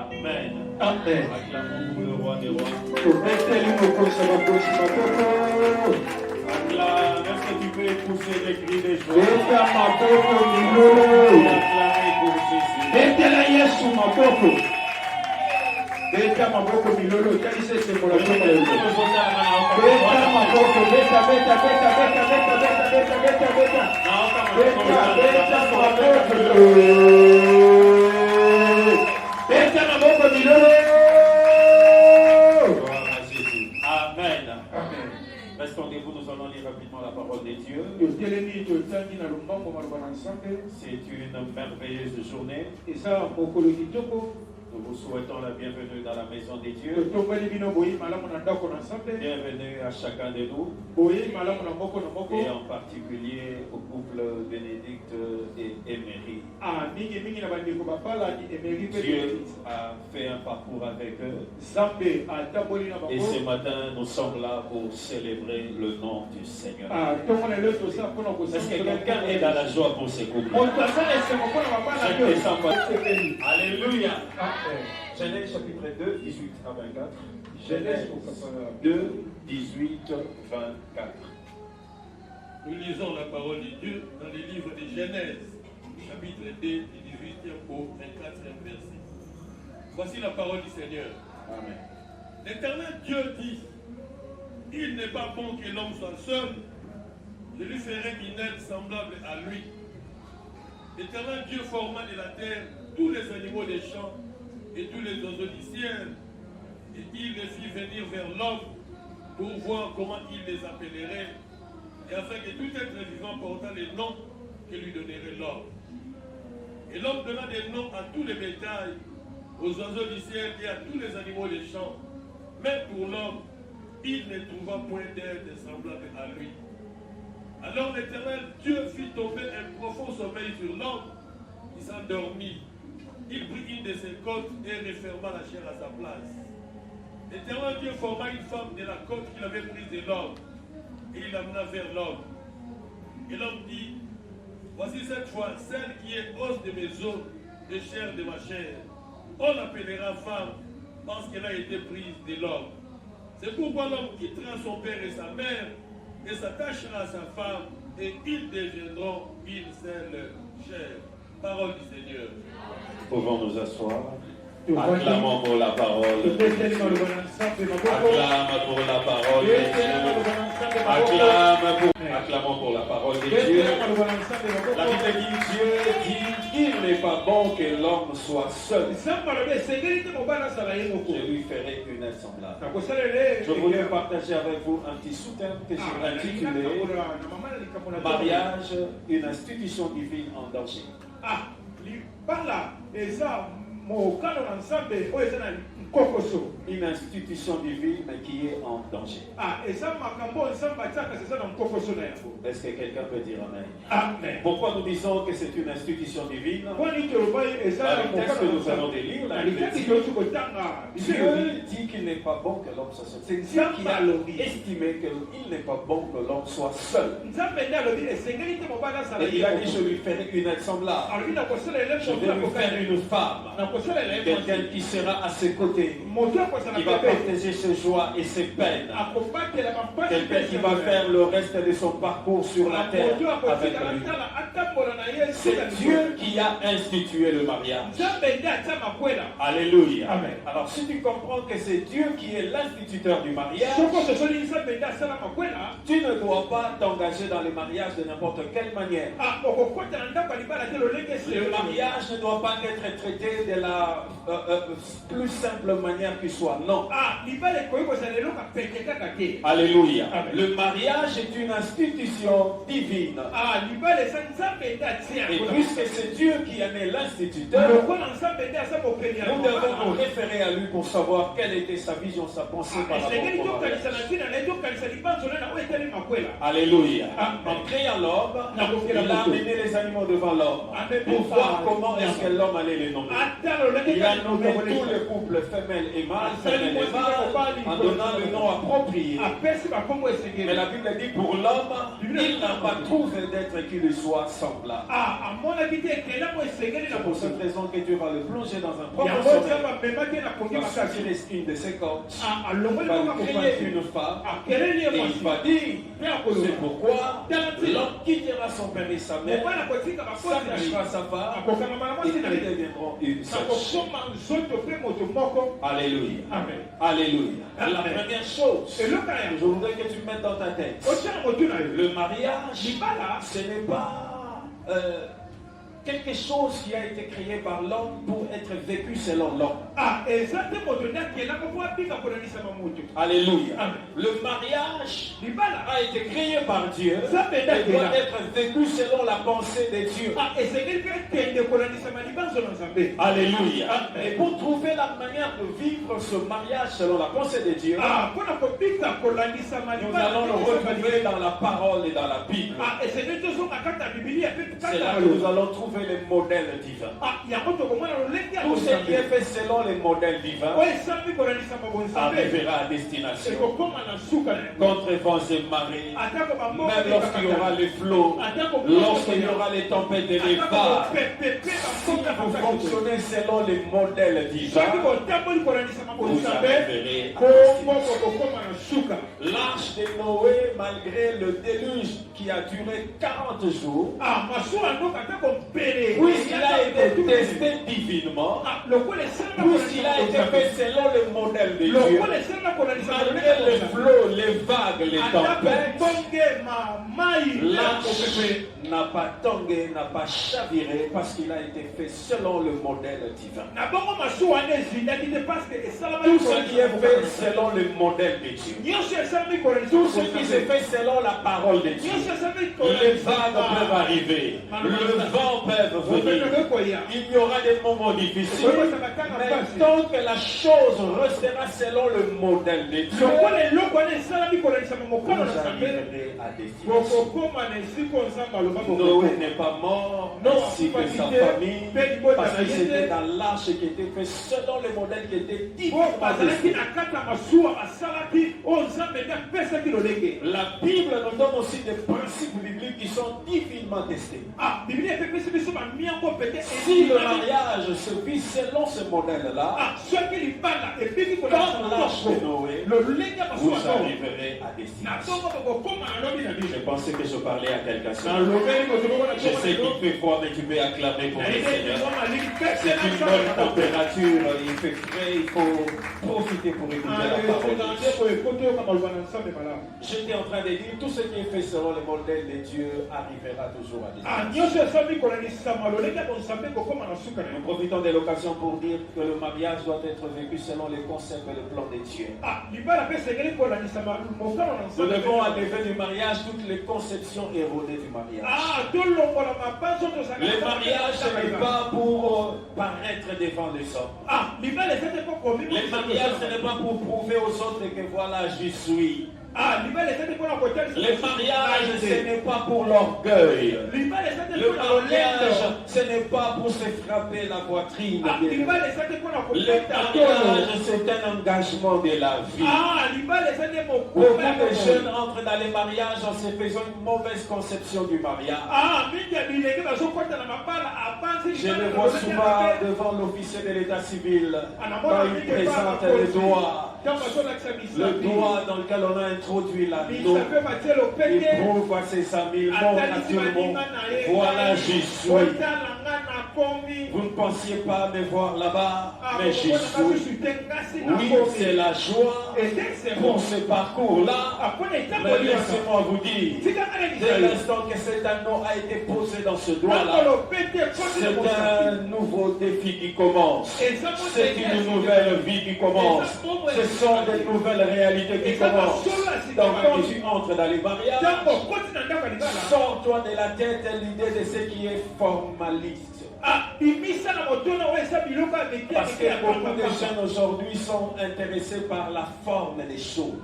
Amen. Amen. Acclamons pour le roi des rois. Acclame. Est-ce que tu peux pousser des cris de joie? Acclamer pour Jésus. Beta maboko milolo talise sembola sembola. Beta maboko beta. Beta maboko milolo. Amen. Amen. Restons debout, nous allons lire rapidement la parole de Dieu. C'est une merveilleuse journée. Nous vous souhaitons la bienvenue dans la maison des dieux. Bienvenue à chacun de nous. Et en particulier au couple Bénédicte et Émery. Dieu a fait un parcours avec eux. Et ce matin, nous sommes là pour célébrer le nom du Seigneur. Est-ce que quelqu'un est dans la joie pour ce couple? Alléluia. Genèse chapitre 2, 18 à 24. Genèse 2, 18, 24. Nous lisons la parole de Dieu dans les livres de Genèse, chapitre 2, 18 au 24e verset. Voici la parole du Seigneur. Amen. L'Éternel Dieu dit, il n'est pas bon que l'homme soit seul, je lui ferai une aide semblable à lui. L'Éternel Dieu forma de la terre tous les animaux des champs et tous les oiseaux du ciel, et il les fit venir vers l'homme pour voir comment il les appellerait, et afin que tout être vivant portant les noms que lui donnerait l'homme. Et l'homme donna des noms à tous les bétails, aux oiseaux du ciel et à tous les animaux des champs. Mais pour l'homme, il ne trouva point d'aide semblable à lui. Alors l'Éternel Dieu fit tomber un profond sommeil sur l'homme. Il s'endormit. Il prit une de ses côtes et referma la chair à sa place. L'Éternel Dieu forma une femme de la côte qu'il avait prise de l'homme. Et il l'amena vers l'homme. Et l'homme dit, voici cette fois celle qui est os de mes os, de chair de ma chair. On l'appellera femme parce qu'elle a été prise de l'homme. C'est pourquoi l'homme quittera son père et sa mère et s'attachera à sa femme et ils deviendront une seule chair. Parole du Seigneur. Pouvons nous asseoir. Acclamons pour la parole. Acclame pour la parole de Dieu. Acclamons pour la parole de Dieu. La Bible dit, Dieu dit, il n'est pas bon que l'homme soit seul. Je lui ferai une aide semblable. Je voulais partager avec vous un petit sous-thème que j'ai intitulé Mariage, une institution divine en danger. Une institution divine qui est en danger. Est-ce que quelqu'un peut dire Amen? Amen. Pourquoi nous disons que c'est une institution divine? Dans le texte que nous allons lire, Dieu dit qu'il n'est pas bon que l'homme soit seul. C'est Dieu qui a estimé qu'il n'est pas bon que l'homme soit seul. Et il a dit, je lui ferai une aide semblable. Je vais lui faire une femme. Quelqu'un qui sera à ses côtés, qui va partager ses joies et ses peines. Quelqu'un qui va faire le reste de son parcours sur la terre avec lui. C'est Dieu qui a institué le mariage. Alléluia. Amen. Alors si tu comprends que c'est Dieu qui est l'instituteur du mariage, tu ne dois pas t'engager dans le mariage de n'importe quelle manière. Le mariage ne doit pas être traité de la plus simple manière qui soit. Non. Alléluia. Amen. Le mariage est une institution divine. Et puisque c'est Dieu qui en est l'instituteur, nous devons nous référer à lui pour savoir quelle était sa vision, sa pensée par rapport au mariage. Alléluia. En créant l'homme, il a amené les animaux devant l'homme pour voir comment est-ce que l'homme allait les nommer. Il a nommé tous les couples femelles et mâles, en donnant le nom approprié. Mais la Bible dit pour l'homme, il n'a pas trouvé d'être qui lui soit semblable. C'est pour cette raison que Dieu va le plonger dans un profond sommeil. Il va s'assurer une de ses cordes. Il va créer une femme. Et il va dire, c'est pourquoi l'homme quittera son père et sa mère, s'attachera à sa femme, et ils deviendront une seule chair. Alléluia. Alléluia. La première chose que je voudrais que tu mettes dans ta tête, le mariage, ce n'est pas quelque chose qui a été créé par l'homme pour être vécu selon l'homme. Alléluia. Le mariage a été créé par Dieu et doit être vécu selon la pensée de Dieu. Alléluia. Et pour trouver la manière de vivre ce mariage selon la pensée de Dieu, nous allons le retrouver dans la parole et dans la Bible. C'est là que nous allons trouver les modèles divins. Tout ce qui est fait selon les modèles divins arrivera à destination. Contre vents et marées, même lorsqu'il y aura les flots, lorsqu'il y aura les tempêtes et les vagues, si vous fonctionnez selon les modèles divins, vous arriverez à destination. L'arche de Noé, malgré le déluge qui a duré 40 jours, puisqu'il a été testé divinement, puisqu'il a été fait selon le modèle de Dieu, malgré les flots, les vagues, les tempêtes, l'arche n'a pas tangué, n'a pas chaviré, parce qu'il a été fait selon le modèle divin. Tout ce qui est fait selon le modèle de Dieu, tout ce qui se fait selon la parole de Dieu, les vagues peuvent arriver, le vent peut venir, il y aura des moments difficiles, mais tant que la chose restera selon le modèle de Dieu, vous arriverez à destination. Noé n'est pas mort, ainsi que sa famille, parce que c'était dans l'arche qui était fait selon le modèle qui était divinement testé. La Bible nous donne aussi des principes bibliques qui sont divinement testés. Si le mariage se vit selon ce modèle-là, comme l'arche de Noé, vous arriverez à destination. Je pensais que je parlais à quelqu'un. Je sais qu'il fait froid, mais tu peux acclamer pour le Seigneur. C'est une bonne température, il fait frais, il faut profiter pour écouter la parole de Dieu. J'étais en train de dire, tout ce qui est fait selon le modèle de Dieu arrivera toujours à destination. Nous profitons de l'occasion pour dire que le mariage doit être vécu selon les concepts et le plan de Dieu. Nous devons enlever du mariage toutes les conceptions erronées du mariage. Le mariage, ce n'est pas pour paraître devant les hommes. Le mariage, ce n'est pas pour prouver aux autres que voilà, je suis. Le mariage, ce n'est pas pour l'orgueil. Le mariage, ce n'est pas pour se frapper la poitrine. Le mariage, c'est un engagement de la vie. Beaucoup de jeunes entrent dans les mariages en se faisant une mauvaise conception du mariage. Je le vois souvent devant l'officier de l'état civil quand il présente le doigt dans lequel on a introduit l'anneau. Il prouve à ses amis, montre à tout le monde, voilà j'y suis. Vous ne pensiez pas me voir là-bas, mais j'y suis. Oui, c'est la joie pour ce parcours-là. Mais laissez-moi vous dire, dès l'instant que cet anneau a été posé dans ce doigt-là, c'est un nouveau défi qui commence. C'est une nouvelle vie qui commence. Ce sont des nouvelles réalités qui commencent. Donc quand tu entres dans les mariages, sors-toi de la tête l'idée de ce qui est formaliste. Parce que beaucoup de jeunes aujourd'hui sont intéressés par la forme des choses.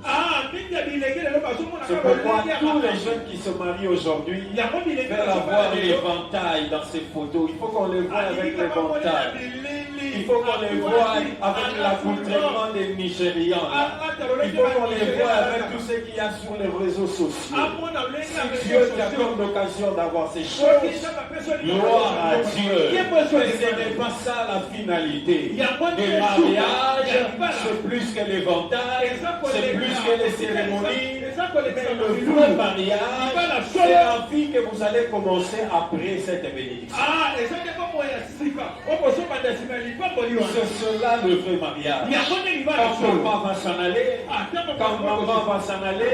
C'est pourquoi tous les jeunes qui se marient aujourd'hui veulent avoir l'éventail dans ces photos. Il faut qu'on les voie avec l'éventail. Il faut qu'on les voie avec l'accoutrement des Nigérians. Il faut qu'on les voie avec tout ce qu'il y a sur les réseaux sociaux. Si Dieu t'accorde l'occasion d'avoir ces choses, gloire à Dieu. Mais ce n'est pas ça la finalité. Le mariage, c'est plus que l'éventail, c'est plus que les cérémonies. Mais le vrai mariage, c'est la vie que vous allez commencer après cette bénédiction. C'est cela le vrai mariage. Quand papa va s'en aller, quand maman va s'en aller,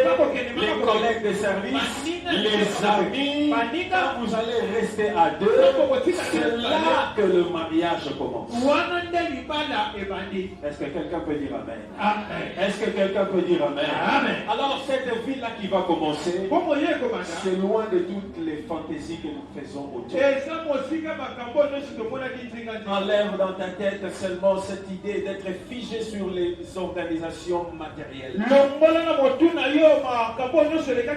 les collègues de service, les amis, quand vous allez rester à deux, c'est là que le mariage commence. Est-ce que quelqu'un peut dire Amen? Est-ce que quelqu'un peut dire Amen? Alors cette vie-là qui va commencer, c'est loin de toutes les fantaisies que nous faisons autour. Enlève dans ta tête seulement cette idée d'être figé sur les organisations matérielles.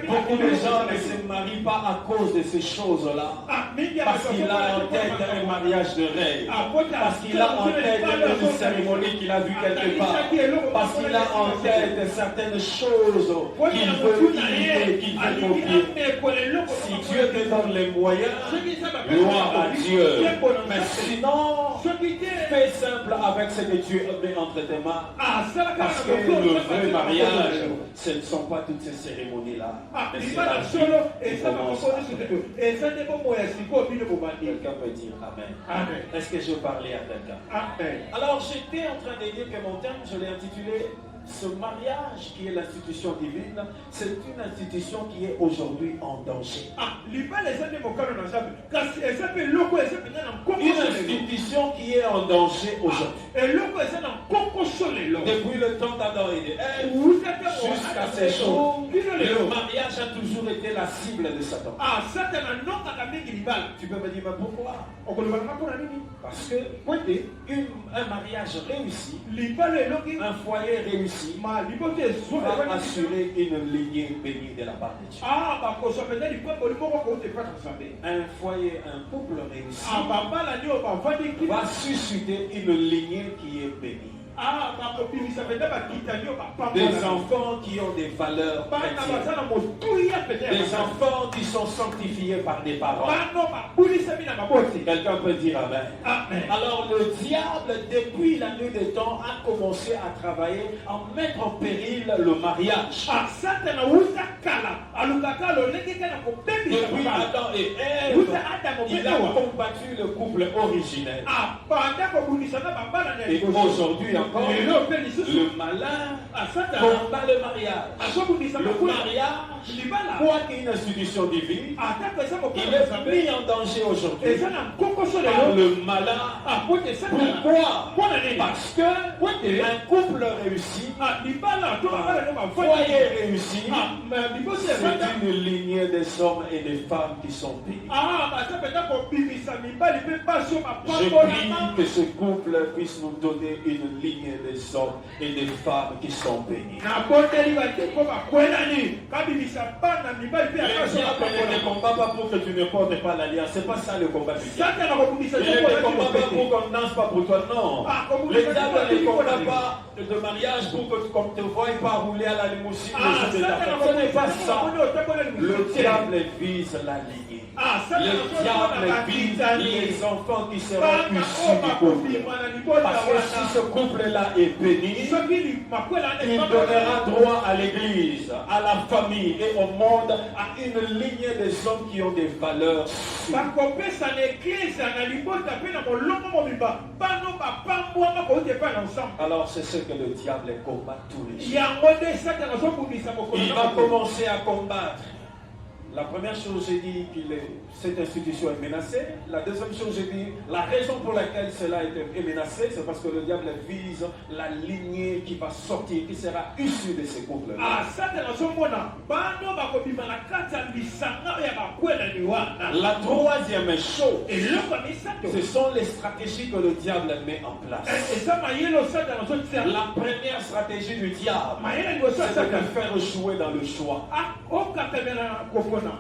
Beaucoup de gens ne se marient pas à cause de ces choses-là. Parce qu'il a en tête un mariage de rêve. Parce qu'il a en tête une cérémonie qu'il a vue quelque part. Parce qu'il a en tête certaines choses qu'il veut imiter, qu'il veut copier. Si Dieu te donne les moyens, gloire à Dieu. Mais sinon, fais simple avec ce que Dieu met entre tes mains. Parce que le vrai mariage, ce ne sont pas toutes ces cérémonies-là. Mais c'est la vie qui commence. Quelqu'un peut dire Amen. Est-ce que je parlais à quelqu'un? Alors j'étais en train de dire que mon thème, je l'ai intitulé ce mariage qui est l'institution divine, c'est une institution qui est aujourd'hui en danger. Une institution qui est en danger aujourd'hui. Depuis le temps d'Adam et d'Ève, jusqu'à ces jours, le mariage a toujours été la cible de Satan. Tu peux me dire, mais pourquoi? Parce que un mariage réussi, un foyer réussi, va assurer une lignée bénie de la part de Dieu. Un foyer, un couple réussi va susciter une lignée qui est bénie. Des enfants qui ont des valeurs chrétiennes. Des enfants qui sont sanctifiés par des parents. Quelqu'un peut dire Amen. Alors le diable, depuis la nuit des temps, a commencé à travailler, à mettre en péril le mariage. Depuis Adam et Ève, il a combattu le couple originel. Et aujourd'hui encore, le malin combat le mariage. Le mariage, quoi qu'une institution divine, il est mis en danger aujourd'hui par le malin. Pourquoi? Parce que un couple réussi, un foyer réussi, c'est une lignée des hommes et des femmes qui sont bénis. Je prie que ce couple puisse nous donner une lignée des hommes et des femmes qui sont bénis. Le diable ne combat pas pour que tu ne portes pas l'alliance. C'est pas ça le combat du diable. Il ne combat pas pour qu'on ne danse pas pour toi, non. Le diable ne combat pas de mariage pour qu'on ne te voie pas rouler à la limousine. Ce n'est pas ça. Le diable vise la lignée. Le diable vise les enfants qui seront issus du couple. Parce que si ce couple-là est béni, il donnera droit à l'église, à la famille et au monde, à une lignée des hommes qui ont des valeurs. Alors c'est ce que le diable combat tous les jours. Il va commencer à combattre. La première chose, j'ai dit que cette institution est menacée. La deuxième chose, j'ai dit la raison pour laquelle cela est menacé, c'est parce que le diable vise la lignée qui va sortir, qui sera issue de ces couples-là. La troisième chose, ce sont les stratégies que le diable met en place. La première stratégie du diable, c'est de te faire jouer dans le choix.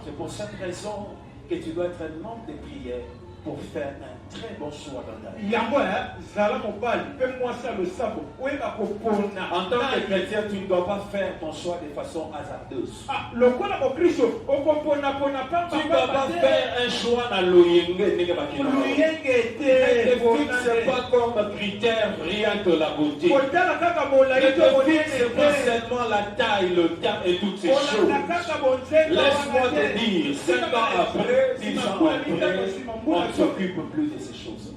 C'est pour cette raison que tu dois être un homme de prière pour faire un très bon choix dans ta vie. En tant que chrétien, tu ne dois pas faire ton choix de façon hasardeuse. Tu ne dois pas faire un choix dans l'oyenge. Ne te fixe pas comme critère rien que la beauté. Ne te fixe pas seulement la taille, le temps et toutes ces choses. Laisse-moi te dire, 5 ans après, 10 ans après, on ne s'occupe plus de ces choses.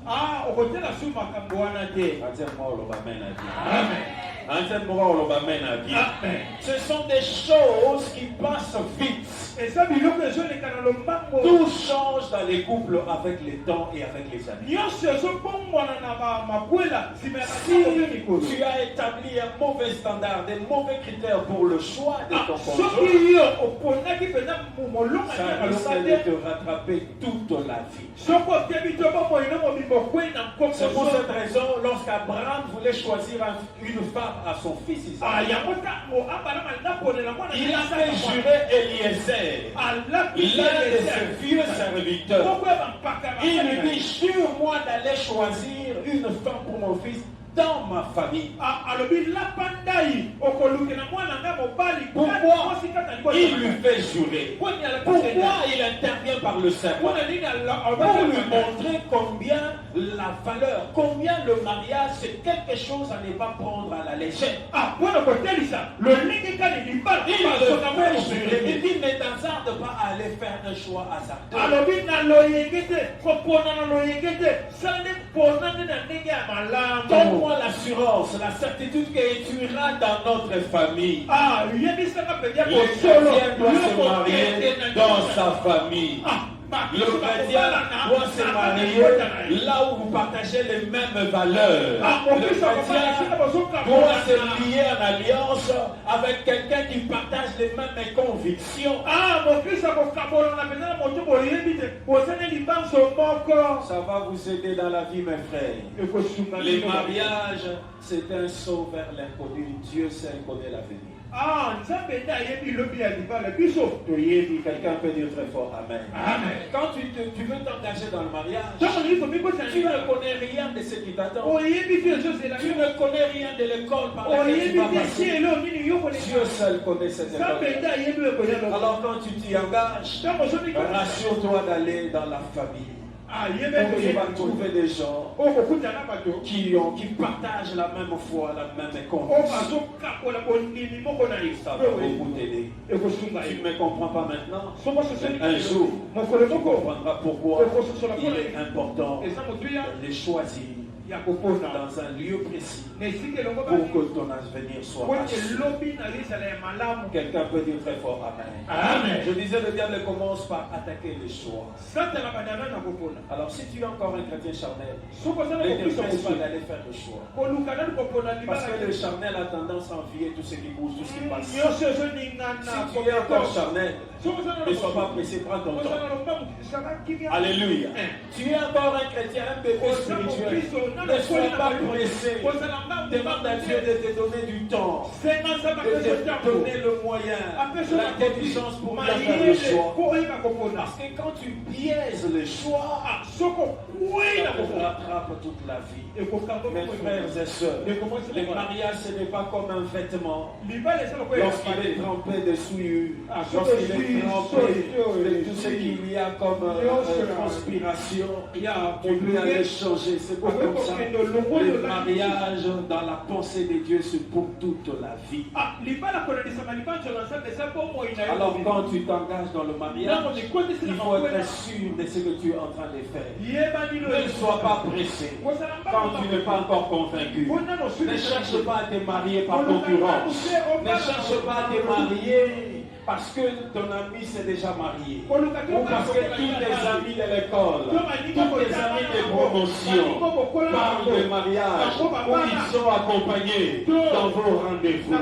Ce sont des choses qui passent vite. Tout change dans les couples avec le temps et avec les années. Si tu as établi un mauvais standard, des mauvais critères pour le choix de ton conjoint, ça risque de te rattraper toute la vie. C'est pour cette raison, lorsqu'Abraham voulait choisir une femme à son fils Isaac, il a fait jurer Eliezer, l'un de ses vieux serviteurs. Il lui dit, jure-moi d'aller choisir une femme pour mon fils dans ma famille. Pourquoi il lui fait jurer? Pourquoi il intervient par le serment? Pour lui montrer combien la valeur, combien le mariage c'est quelque chose à ne pas prendre à la légère. Il dit ne t'hasarde pas à aller faire un choix hasardeux. Donne-moi l'assurance, la certitude que tu iras dans notre famille. Le chrétien doit se marier dans sa famille. Le chrétien doit se marier là où vous partagez les mêmes valeurs. Le chrétien doit se lier en alliance avec quelqu'un qui partage les mêmes convictions. Ça va vous aider dans la vie, mes frères. Les mariages, c'est un saut vers l'inconnu. Dieu seul connaît l'avenir. Quelqu'un peut dire très fort Amen. Amen. Quand tu veux t'engager dans le mariage, tu ne connais rien de ce qui t'attend. Tu ne connais rien de l'école par laquelle tu vas passer. Dieu seul connaît cette école. Alors quand tu t'y engages, rassure-toi d'aller dans la famille. Tu vas trouver des gens qui partagent la même foi, la même conviction. Ça va beaucoup t'aider. Tu ne me comprends pas maintenant. Un jour, tu comprendras pourquoi il est important de choisir dans un lieu précis pour que ton avenir soit assuré. Quelqu'un peut dire très fort Amen. Amen. Je disais, le diable commence par attaquer les choix. Alors si tu es encore un chrétien charnel, ne te presse pas d'aller faire le choix. Parce que le charnel a tendance à envier tout ce qui bouge, tout ce qui passe. Si tu es encore charnel, ne sois pas pressé, prends ton temps. Alléluia. Tu es encore un chrétien, un bébé spirituel. Ne sois pas pressé. Demande à Dieu de te donner du temps, de te donner le moyen, l'intelligence pour bien faire le choix. Parce que quand tu biaises le choix, ça te rattrape toute la vie. Mes frères et sœurs, le mariage ce n'est pas comme un vêtement. Lorsqu'il est trempé de souillure, lorsqu'il est trempé de tout ce qu'il y a comme transpiration, tu peux aller changer. C'est pas comme ça. Le mariage dans la pensée de Dieu, c'est pour toute la vie. Alors quand tu t'engages dans le mariage, il faut être sûr de ce que tu es en train de faire. Ne sois pas pressé. Quand tu n'es pas encore convaincu, ne cherche pas à te marier par concurrence. Ne cherche pas à te marier parce que ton ami s'est déjà marié, ou parce que tous tes amis de l'école, tous tes amis de promotion parlent de mariage, ou ils sont accompagnés dans vos rendez-vous. Ne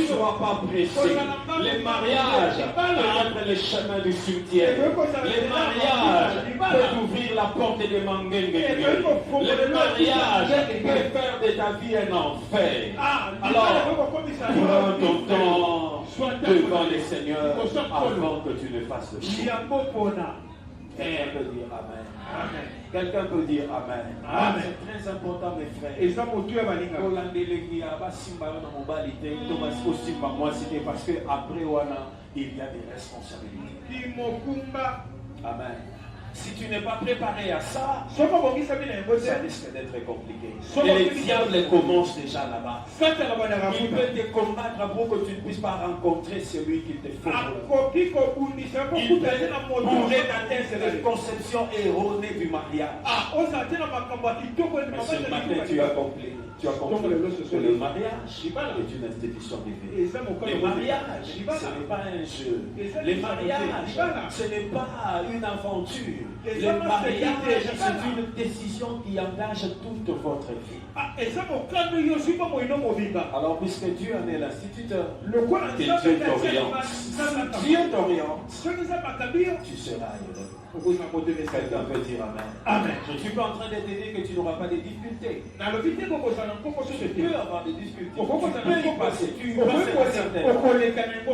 sois pas pressé. Les mariages peuvent être le chemin du cimetière. Les mariages peuvent ouvrir la porte de Mangengue. Les mariages peuvent faire de ta vie un enfer. Alors, prends ton temps devant les Seigneur avant que tu ne fasses le choix. Quelqu'un peut dire Amen. Amen. Quelqu'un peut dire Amen. Amen. C'est très important, mes frères. Et ça, mon Dieu, va dire. Parce qu'après, il y a des responsabilités. Amen. Si tu n'es pas préparé à ça, ça risque d'être compliqué. Et les diables commencent déjà là-bas. Il peut te combattre pour que tu ne puisses pas rencontrer celui qu'il te faut. Il peut bourrer ta tête cette conception erronée du mariage. Mais ce matin, tu as compris. Tu as compris que le mariage est une institution divine. Le mariage, ce n'est pas un jeu. Le mariage, ce n'est pas une aventure. Le mariage, c'est une décision qui engage toute votre vie. Alors, puisque Dieu en est l'instituteur, que Dieu t'oriente. Si Dieu t'oriente, tu seras heureux. Quelqu'un peut dire Amen. Amen. Je ne suis pas en train de te dire que tu n'auras pas de difficultés. Tu peux avoir des difficultés. Tu peux y passer. Tu peux passer certainement.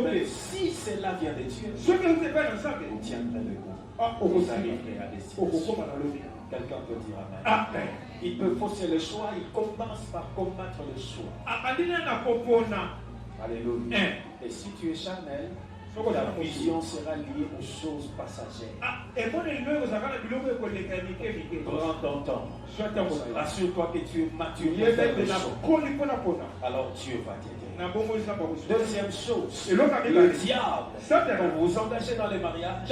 Mais si cela vient de Dieu, vous tiendrez le coup. Vous arriverez à destination. Quelqu'un peut dire Amen. Amen. Il peut fausser le choix. Il commence par combattre le choix. Alléluia. Et si tu es charnel, ta vision sera liée aux choses passagères. Prends ton temps. Assure-toi que tu es mature. Alors Dieu va t'aider. Deuxième chose, le diable, quand vous vous engagez dans les mariages,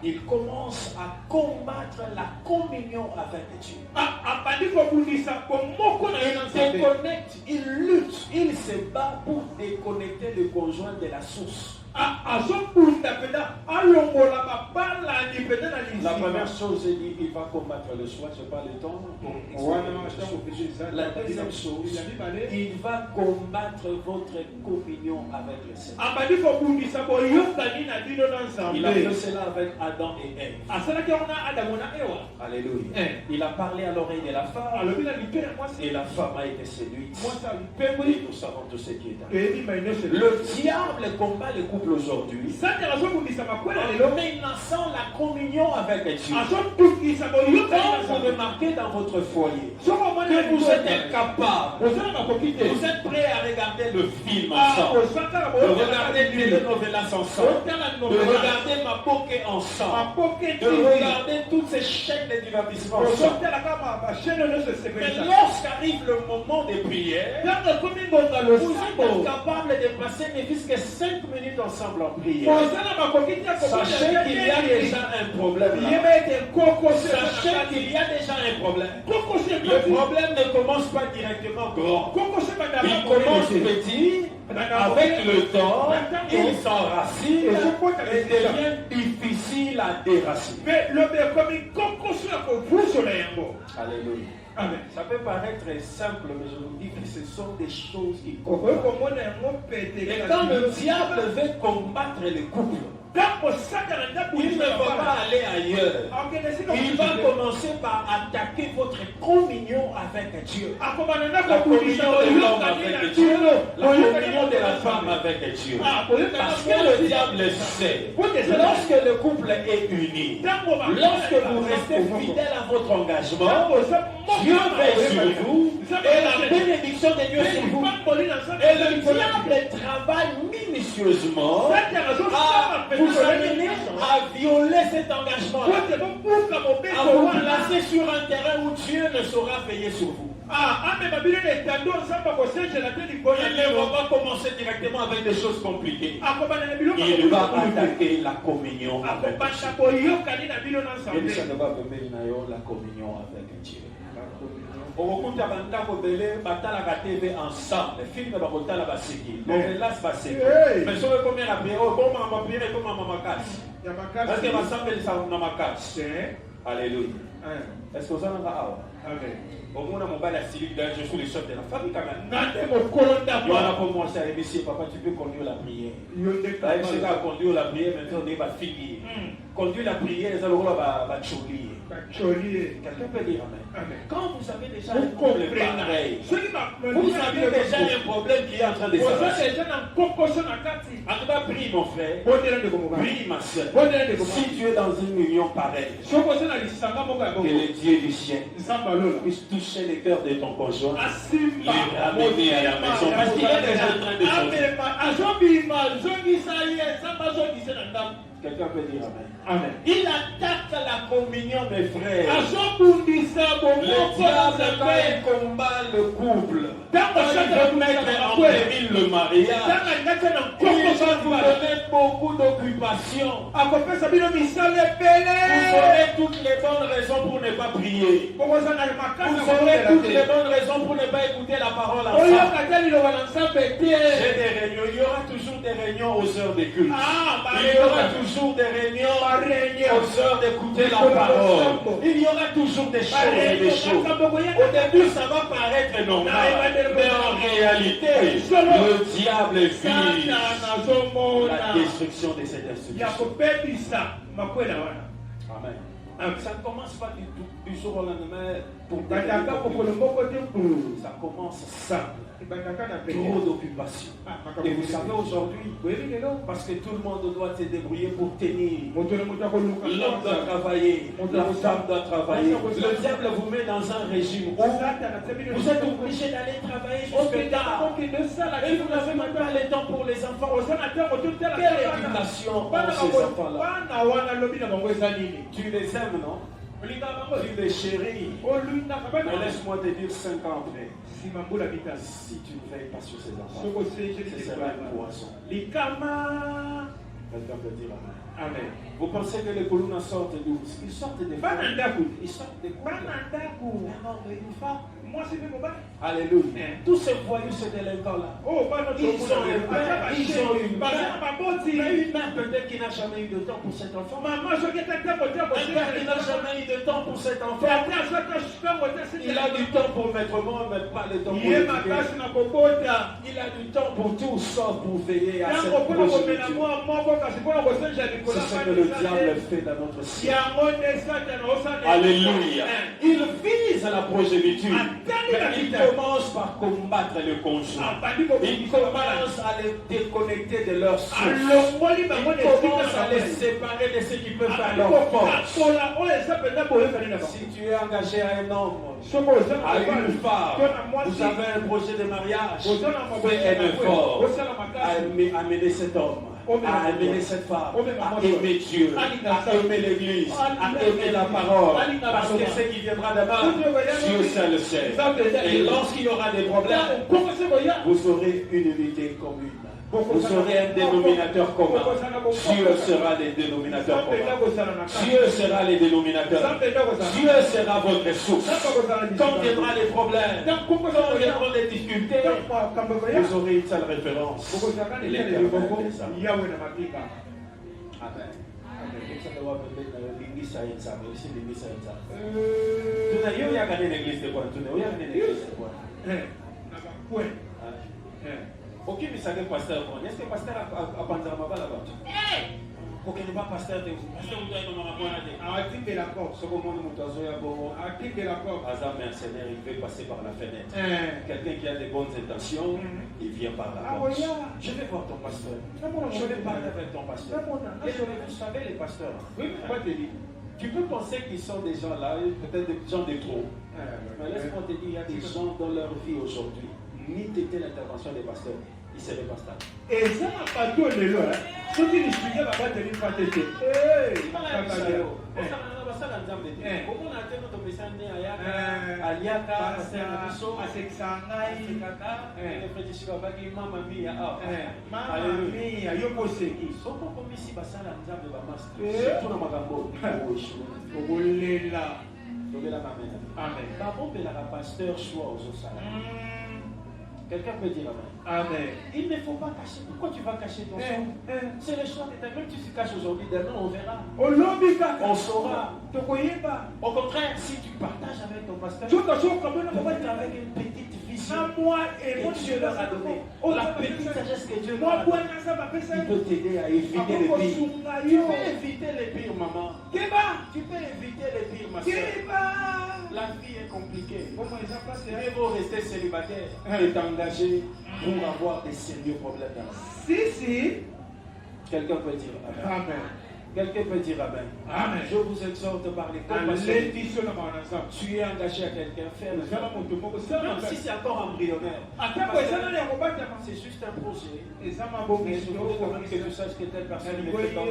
il commence à combattre la communion avec Dieu. Il déconnecte, il lutte, il se bat pour déconnecter le conjoint de la source. La première chose, il va combattre le choix, je parle le temps. La deuxième chose, il va combattre votre communion avec le Seigneur. Il a fait cela avec Adam et Ève. Alléluia. Il a parlé à l'oreille de la femme et la femme a été séduite. Et nous savons tout ce qui est arrivé. Le diable combat le couple aujourd'hui en menaçant la communion avec Dieu. Quand vous remarquez dans votre foyer que vous êtes incapable, vous êtes prêt à regarder le film ensemble, de regarder les telenovelas ensemble, de regarder Mapoké ensemble, de regarder toutes ces chaînes de divertissement ensemble. Mais lorsqu'arrive le moment de prière, vous êtes incapable de passer ne fût-ce que 5 minutes ensemble en prière. Sachez qu'il y a déjà un problème là. Sachez qu'il y a déjà un problème. Le problème ne commence pas directement grand. Il commence petit. Avec le temps, il s'enracine et devient difficile à déraciner. Alléluia. Amen. Ça peut paraître simple, mais je vous dis que ce sont des choses qui combattent. Et quand le diable veut combattre les couples, il ne va pas aller ailleurs. Il va commencer par attaquer votre communion avec Dieu. La communion de l'homme avec Dieu. La communion de la femme avec Dieu. Parce que le diable sait, lorsque le couple est uni, lorsque vous restez fidèle à votre engagement, Dieu veille sur vous et la bénédiction de Dieu sur vous. Et le diable travaille minutieusement à vous amener à violer cet engagement, à vous placer sur un terrain où Dieu ne saura veiller sur vous. Il ne va pas commencer directement avec des choses compliquées. Il va attaquer la communion avec Dieu. Et ça ne va pas mener la communion avec Dieu. Okuta bandako belé batalaka TV ensemble film bakotala basiki novelas basiki mais soki ekomi na priere okoma mapire ekoma makasi parce que basambelisa na makasi. Alléluia. Est-ce que vous en avez awa omona mobali asili dans je suis le chef de la famille quand même on a commencé à émission papa tu peux conduire la prière avec ce gars conduire la prière maintenant on est ba fini conduire la prière les alora ba choulier Quelqu'un peut dire amen. Amen. Quand vous avez déjà Vous un problème comprenez. pareil, Ceux qui m'appellent, vous avez déjà un problème qui est en train de s'arranger. En tout cas, prie mon frère, prie ma soeur. Si tu es dans une union pareille, que le Dieu du ciel puisse toucher les cœurs de ton conjoint, le ramener à la maison, parce qu'il est déjà en train de changer. Quelqu'un peut dire amen. Amen. Il attaque la communion, mes frères. Le diable, quand il combat le couple, quand il veut mettre en péril le mariage, il va vous donner beaucoup d'occupations. Vous aurez toutes les bonnes raisons pour ne pas prier. Vous aurez toutes les bonnes raisons pour ne pas écouter la parole ensemble. J'ai des réunions. Il y aura toujours des réunions aux heures de culte. Il y aura toujours des réunions aux heures d'écouter la parole. Il y aura toujours des choses et des choses. Au début, ça va paraître normal. Mais en réalité, le diable vise la destruction de cette institution. Amen. Ça ne commence pas du jour au lendemain pour ça commence simple. Trop d'occupations. Et vous savez aujourd'hui, parce que tout le monde doit se débrouiller pour tenir. L'homme doit travailler, la femme doit travailler. Le diable vous met dans un régime où vous êtes obligé d'aller travailler jusqu'à tard. Et vous n'avez même pas le temps pour les enfants. Quelle éducation ont ces enfants-là? Tu les aimes, non? Tu les chéris. Mais laisse-moi te dire 5 ans après. Si tu ne veilles pas sur ces enfants, ce sera un poison. Quelqu'un peut dire amen. Amen. Vous pensez que les colonnes sortent d'où? Ils sortent des femmes. Ils sortent des coups. Une femme. Alléluia. Tous ces voyous, ces délinquants-là, ils ont une mère peut-être qui n'a jamais eu de temps pour cet enfant. Un père qui n'a jamais eu de temps pour cet enfant. Il a du temps pour mettre moi, mais pas le temps pour l'éduquer. Il a du temps pour tout sauf pour veiller à cette progéniture. C'est ce que le diable fait dans notre ciel. Alléluia. Il vise la progéniture. Il commence par combattre le conjoint. Il commence à les déconnecter de leur source. Il commence à les séparer de ce qui peut faire leur force. Si tu es engagé à un homme, à une femme, vous avez un projet de mariage, fais un effort à amener cet homme, à aimer cette femme, à aimer Dieu, à aimer l'église, à aimer la parole. Parce que ce qui viendra d'abord, Dieu seul le sait. Et lorsqu'il y aura des problèmes, vous aurez une unité commune. Vous aurez un dénominateur commun. Dieu sera les dénominateurs communs. Dieu sera les dénominateurs. Dieu sera votre source. Quand viendra les problèmes, quand viendront les difficultés, vous aurez une seule référence. Amen. Ok, mais ça est pasteur. Est-ce que pasteur a pensé à ma balle là-bas? Ok, il n'est pas pasteur. Pasteur, vous êtes dans ma bonne année. Arrêtez de la corde. Ce moment où nous avons arrêtez de la corde. Hasard mercenaire, il veut passer par la fenêtre. Quelqu'un qui a des bonnes intentions, il vient par la porte. Je vais voir ton pasteur. Je vais parler avec ton pasteur. Et vous savez, les pasteurs. Oui, mais moi, te dis. Tu peux penser qu'ils sont des gens là, peut-être des gens de trop. Mais laisse-moi te dire, il y a des gens dans leur vie aujourd'hui. Ni t'étais l'intervention des pasteurs, ils seraient pas stables. Et ça n'a pas tout le lot. Ce qui nous suivait, va pas tenir pas tête. Quelqu'un peut dire amen. Amen. Il ne faut pas cacher. Pourquoi tu vas cacher ton sang? C'est le choix de ta vie. Tu te caches aujourd'hui, demain on verra. On saura. Au contraire, si tu partages avec ton pasteur, tu vas être avec une petite vie bénédiction que Dieu leur a donnée, la petite sagesse que Dieu leur a donnée, il peut t'aider à éviter les pires. Tu peux éviter les pires, maman. Tu peux éviter les pires, ma soeur. La vie est compliquée. Mieux vaut rester célibataire et t'engager pour avoir des sérieux problèmes dans la vie. Si. Quelqu'un peut dire Amen. Amen. Quelqu'un peut dire Amen. Amen. Je vous exhorte par les compassions. Tu es engagé à quelqu'un, faire le faire. Même si c'est encore embryonnaire. C'est juste un projet. Mais je voudrais quand même que tu saches que telle personne est présente.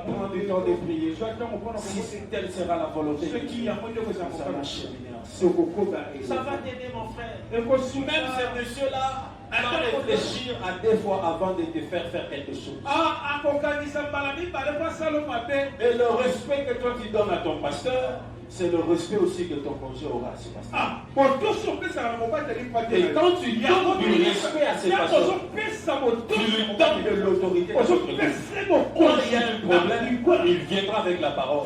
Prends du temps de prier. Si telle sera la volonté de Dieu, ça va cheminer ensemble. Ça va t'aider, mon frère. Même ce monsieur-là va réfléchir à deux fois avant de te faire quelque chose. Et le respect que toi tu donnes à ton pasteur, c'est le respect aussi que ton conjoint aura à ce pasteur. Et quand tu donnes du respect à ce pasteur, tu lui donnes de l'autorité. Quand il y a un problème, il viendra avec la parole.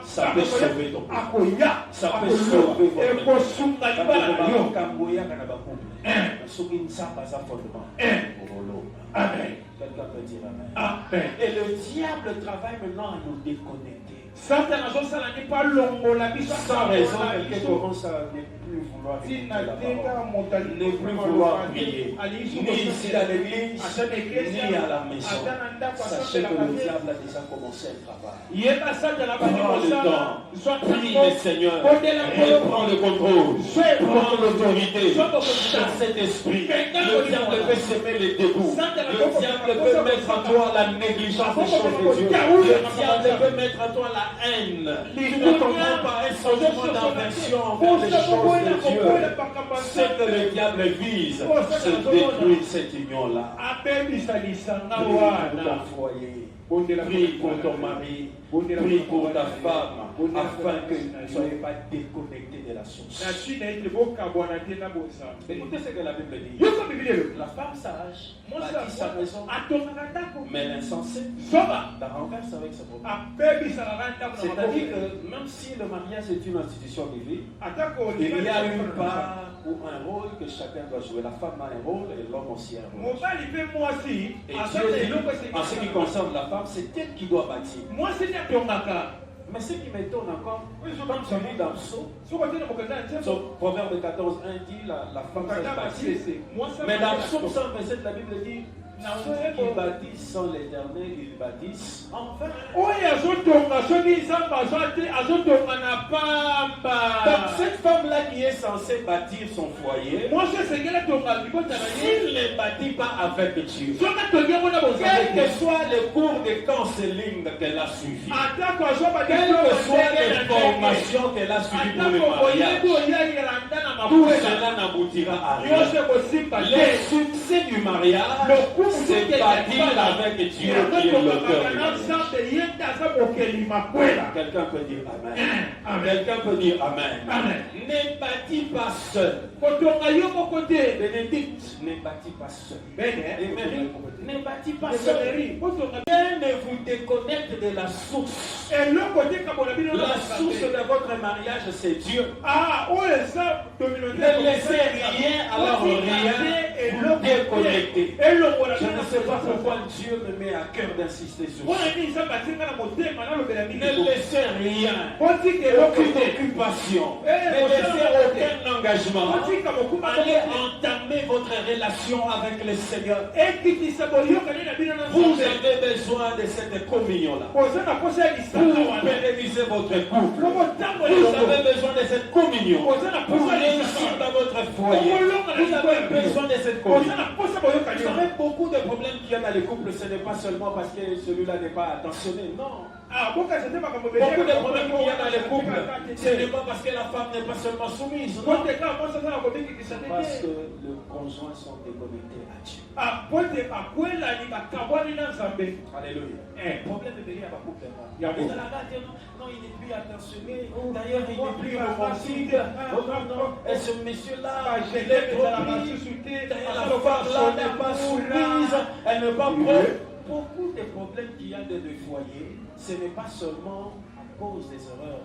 Ça peut sauver ton couple. Ça peut sauver Amen. Quelqu'un peut dire Amen. Et le diable travaille maintenant à nous déconnecter. Sans raison, quelqu'un commence à ne plus vouloir écouter la parole, ne plus vouloir prier, ni ici à l'église, ni à la maison. Sachez que le diable a déjà commencé le travail. Prends le temps, prie le Seigneur, reprends le contrôle, prends l'autorité dans cet esprit. Le diable peut semer les dégoûts, le diable peut mettre en toi la négligence des choses de Dieu, le diable peut mettre en toi la haine. Tu ne comprends pas un sentiment d'aversion envers les choses de Dieu. Ce que le diable vise, c'est détruire cette union-là. Prie pour ton foyer, prie pour ton mari, prie pour ta femme, afin que vous ne soyez pas déconnectés de la source. Écoutez ce que la Bible dit. La femme sage bâtit sa maison, mais l'insensé la renverse avec sa propre. C'est-à-dire que même si le mariage est une institution de vie, il y a une part ou un rôle que chacun doit jouer. La femme a un rôle et l'homme aussi a un rôle. Et Dieu dit, en ce qui concerne la femme, c'est elle qui doit bâtir. Mais ce qui m'étonne encore, comme tu lis dans le psaume, Proverbe 14, 1 dit la femme sage bâtit. Mais dans le psaume 127, la Bible dit ceux qui bâtissent sans l'Éternel, ils bâtissent en vain. Donc cette femme-là qui est censée bâtir son foyer, s'il ne bâtit pas avec Dieu, quel que soit le cours de counseling qu'elle a suivi, quelle que soit les formations qu'elle a suivies pour le mariage, tout cela n'aboutira à rien. Le succès du mariage, c'est bâtir avec Dieu qui est l'auteur du mariage. Quelqu'un peut dire Amen. Quelqu'un peut dire Amen. Ne bâtis pas seul. Bénédicte, ne bâtis pas seul. Ne bâtis pas seul. Rien ne vous déconnecte de la source. La source de votre mariage, c'est Dieu. Ne laissez rien, alors rien, vous déconnecter. Je ne sais pas pourquoi Dieu me met à cœur d'insister sur ça. Ne laissez rien, aucune occupation, ne laissez aucun engagement. Allez entamer votre relation avec le Seigneur. Vous avez besoin de cette communion-là pour pérenniser votre couple. Vous avez besoin de cette communion pour réussir dans votre foyer. Vous avez besoin de cette communion. Vous savez, beaucoup de problèmes qu'il y a dans les couples, ce n'est pas seulement parce que celui-là n'est pas attentionné, non. Beaucoup de problèmes qu'il y a dans les couples, ce n'est pas parce que la femme n'est pas seulement soumise, non. Parce que le conjoint sont déconnectés à Dieu. Alléluia. Problème de venir à ma couple. Non, il n'est plus attentionné. D'ailleurs, il n'est plus romantique. Et ce monsieur-là, il est trop pris. D'ailleurs, la femme-là n'est pas soumise. Elle n'est pas propre. Beaucoup de problèmes qu'il y a dans les foyers, ce n'est pas seulement à cause des erreurs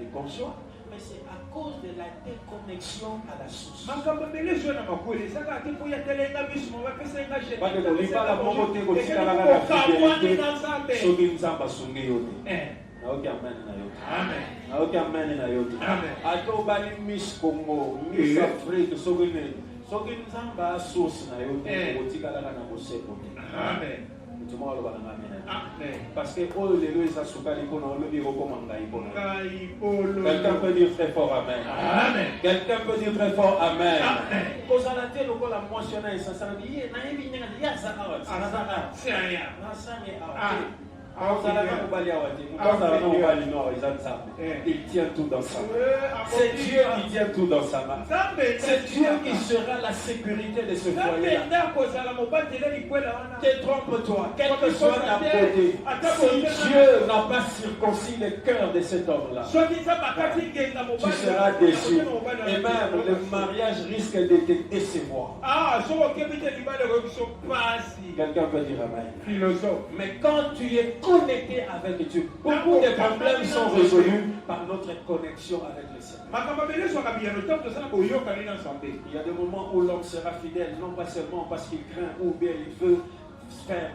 des conjoints, mais c'est à cause de la déconnexion à la source. Amen. Parce que quelqu'un peut dire très fort Amen. Amen. Quelqu'un peut dire très fort Amen. Amen. Il tient tout dans sa main. C'est Dieu qui tient tout dans sa main. C'est Dieu qui sera la sécurité de ce foyer-là. Détrompe-toi, quelle que soit ta beauté. Si Dieu n'a pas circoncis le cœur de cet homme-là, tu seras déçu. Et même le mariage risque de te décevoir. Quelqu'un peut dire Amen. Philosophe. Mais quand tu es connecté avec Dieu, beaucoup de problèmes sont résolus par notre connexion avec le Seigneur. Il y a des moments où l'homme sera fidèle, non pas seulement parce qu'il craint ou bien il veut faire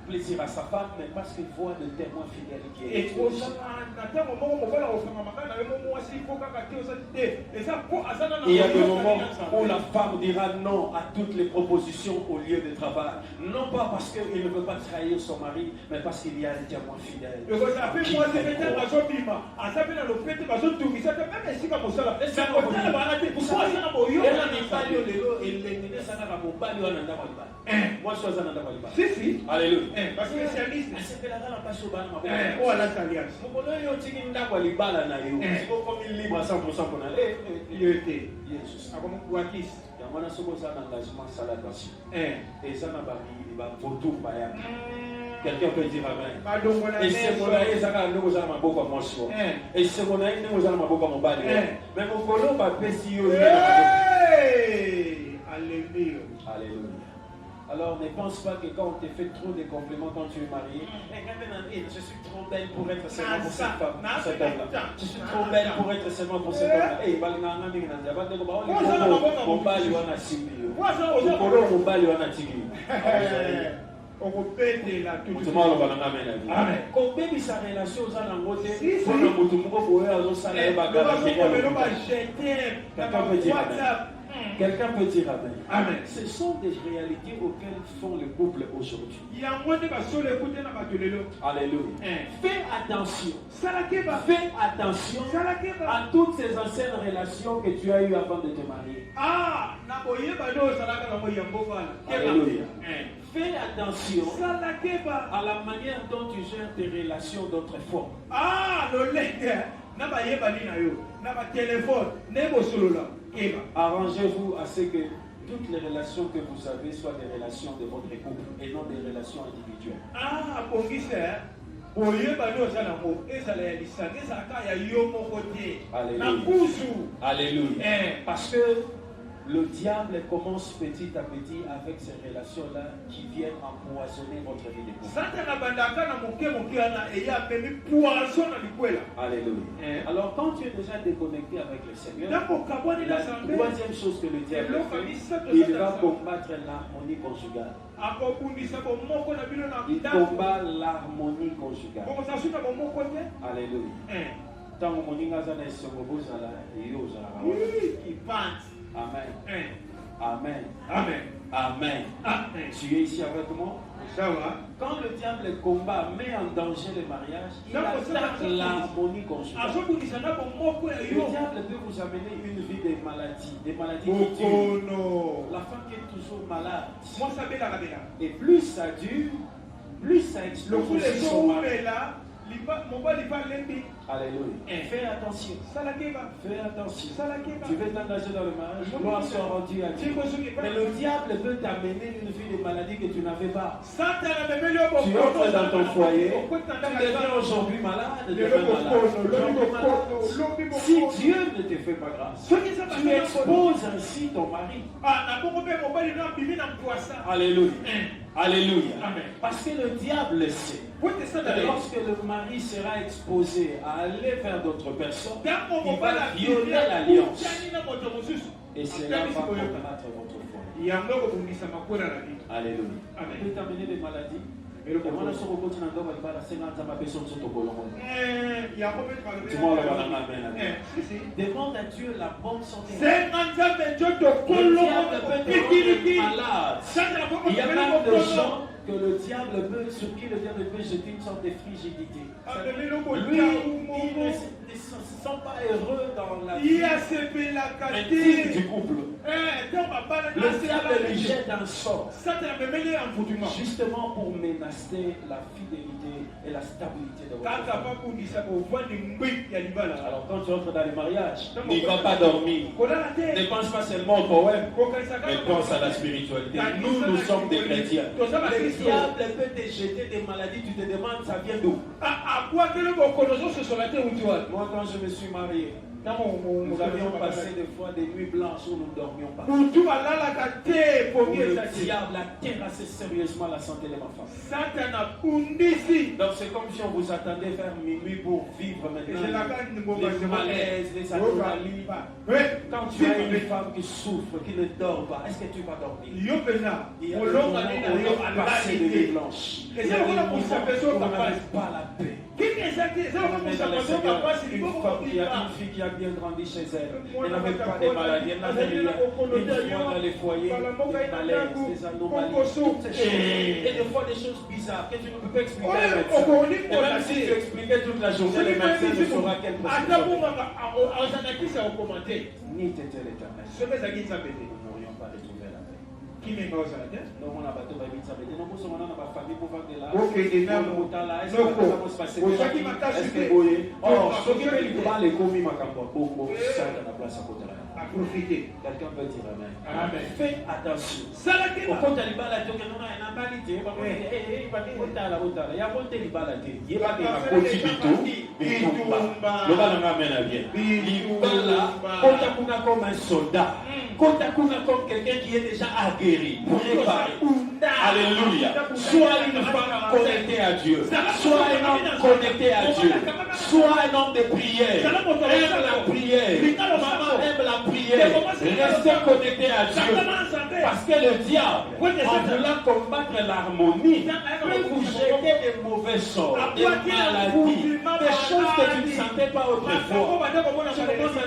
plaisir à sa femme, mais parce qu'il voit le témoin fidèle qui est Dieu. Il y a des moments où la femme dira non à toutes les propositions au lieu de travail. Non pas parce qu'il ne veut pas trahir son mari, mais parce qu'il y a un témoin fidèle. Alléluia. Parce que spécialiste. Quelqu'un peut dire Amen. Et c'est mon aïe, ça va nous avoir beaucoup à mon et c'est mon aïe, nous allons beaucoup à mon bali. Mais mon colon va péter. Alléluia. Alléluia. Alors ne pense pas que quand on te fait trop de compliments quand tu es marié, je suis trop belle pour être seulement pour cette femme, pour cet homme-là. Je suis trop belle pour être seulement pour cet homme-là. On répète là tout de suite. Amen. Quand bébé sa relation aux alentours, pour le quelqu'un peut dire Amen. Amen. Ce sont des réalités auxquelles font le couple aujourd'hui. Alléluia. Fais attention. Fais attention à toutes ces anciennes relations que tu as eues avant de te marier. Alléluia. Fais attention à la manière dont tu gères tes relations d'autrefois. Arrangez-vous à ce que toutes les relations que vous avez soient des relations de votre couple et non des relations individuelles. Alléluia. Alléluia. Parce que le diable commence petit à petit avec ces relations-là qui viennent empoisonner votre vie de couple. Alléluia. Alors quand tu es déjà déconnecté avec le Seigneur, la troisième chose que le diable fait, il va combattre l'harmonie conjugale. Il combat l'harmonie conjugale. Alléluia. Amen. Amen. Amen. Amen. Amen. Tu es ici avec moi? Quand le diable combat, met en danger le mariage, il attaque l'harmonie conjugale. Le diable peut vous amener une vie de maladie, des maladies qui durent. La femme qui est toujours malade. Et plus ça dure, plus ça explose son mari. Alléluia. Fais attention. Fais attention. Tu veux t'engager dans le mariage, gloire soit rendue à Dieu. Mais le diable veut t'amener une vie de maladie que tu n'avais pas. Tu entres dans ton foyer, tu deviens aujourd'hui malade, Si Dieu ne te fait pas grâce, tu exposes ainsi ton mari. Alléluia. Alléluia. Amen. Parce que le diable sait que lorsque le mari sera exposé à aller vers d'autres personnes, il va violer l'alliance. Et cela va compromettre votre foi. Alléluia. Amen. Il peut amener des maladies. Tu demande à Dieu la bonne santé. Le diable peut te rendre malade. Il y a même des gens que le diable peut, sur qui le diable peut jeter une sorte de frigidité. Lui, il ne se sent pas heureux dans la vie intime du couple. Le diable lui jette un sort, justement pour menacer la fidélité et la stabilité de votre famille. Alors quand tu entres dans le mariage, n'y va pas dormir. Ne pense pas seulement au poème, mais pense à la spiritualité. Nous sommes des chrétiens. Le diable peut te jeter des maladies, tu te demandes ça vient d'où? Moi quand je me suis marié, nous avions passé des fois des nuits blanches où nous ne dormions pas. Le diable a terrassé sérieusement la santé de ma femme. Donc c'est comme si on vous attendait vers minuit pour vivre maintenant les malaises, les anomalies. Quand tu as une femme qui souffre, qui ne dort pas, est-ce que tu vas dormir? Il y a des moments où on a passé des nuits blanches. Il y a des moments où on n'arrive pas la paix. Une fille qui a bien grandi chez elle, elle n'avait pas de maladie, elle n'avait rien. Une fois dans les foyers, des malaises, des anomalies, toutes ces choses. Et des fois des choses bizarres que tu ne peux pas expliquer à un médecin. Et même si tu expliquais toute la journée, le médecin ne saura quelle procédure. Ni t'était l'éternel. Nous n'aurions pas retrouvé la paix. Donc on a battu la vie de sa bête. Nous sommes dans la famille pour faire de l'art. Est-ce que ça va se passer? Est-ce que vous voyez? Or, ce qui est pas les commis macabres, beaucoup, ça dans la place à côté là. Quelqu'un peut dire amen. Amen. Fais attention. Au compte à l'ibala, tu as un embalité. Il va dire, il y a monté l'ibala. Il y a pas de côté bitumba. Le bal n'a rien à bien. L'ibala, quand tu as comme un soldat, quand tu as comme quelqu'un qui est déjà aguerri, préparé. Alléluia. Sois une femme connectée à Dieu. Sois un homme connecté à Dieu. Sois un homme de prière. Aime la prière. Maman aime la prière. Restez connecté à Dieu. Parce que le diable, en voulant combattre l'harmonie, peut vous jeter des mauvais sorts, des maladies, des choses que tu ne sentais pas autrefois. Tu commences à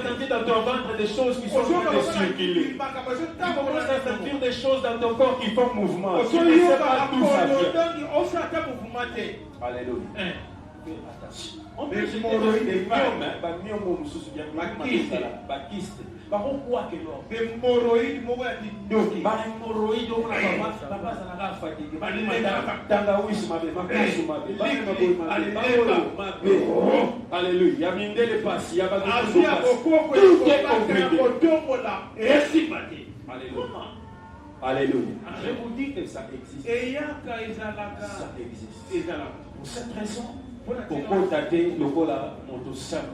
sentir dans ton ventre des choses qui sont en train de circuler. Tu commences à sentir des choses dans ton corps qui font mouvement. Tu ne sais pas d'où ça vient. Alléluia. Fais attention. On peut jeter des myomes, bakiste. Pourquoi que l'homme? Des hémorroïdes, papa, ça n'a pas fatigué. Alléluia. Il y a mine de passe, il y a pas de tout est compliqué. Alléluia. Alléluia. Je vous dis que ça existe. Ça existe. Pour cette raison, pour contacter le cola moto simple,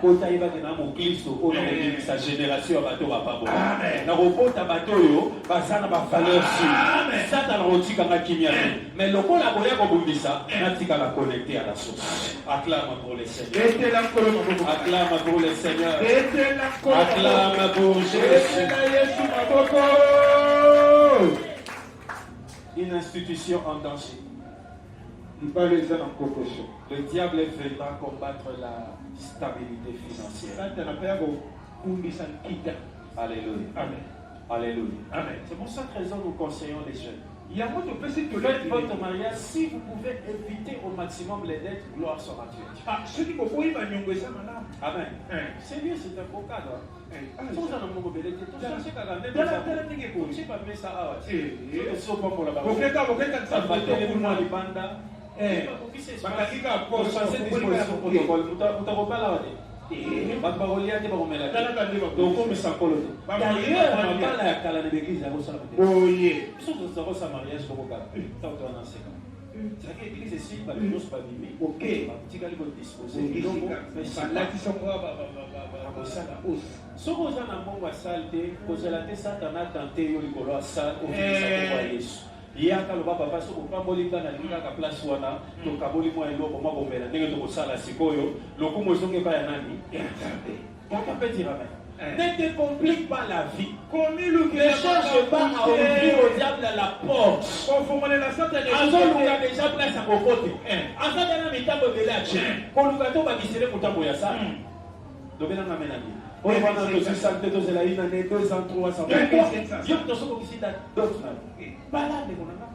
quand il va dans mon Christo, on a sa génération à bateau à pas bon. Na robota bateau yo, basana ba valeur sur. Ça dans le roti quand kimia. Mais le cola boya ko bundisa, na tika la connecter à la source. Acclame pour les seigneurs. Acclame pour les seigneurs. Acclame pour Jésus. Une institution en danger. Le diable viendra combattre la stabilité financière. Alléluia. Amen. Alléluia. Amen. C'est pour cette raison que nous conseillons les jeunes. Faites votre mariage si vous pouvez éviter au maximum les dettes, gloire soit à Dieu. Amen. C'est mieux, c'est un beau cadre. yaka loba papa soko pamboli kana linga ka place wana to kaboli mo eloko mo bombela ndenge to kosala sikoyo lokumo zonge ba ya nani papa peut dire amen. Ne te complique pas la vie. Ne cherche pas à ouvrir au diable la porte. Azoluka déjà place à côté. Azadana mitambo de la chaîne. Kolukato ba kisele mutambo ya sa. Dobena ngamena ni. On va dans le santé de la une année 2 ans 3 ans. Yo to soko kisita d'autres na. Balade monanga.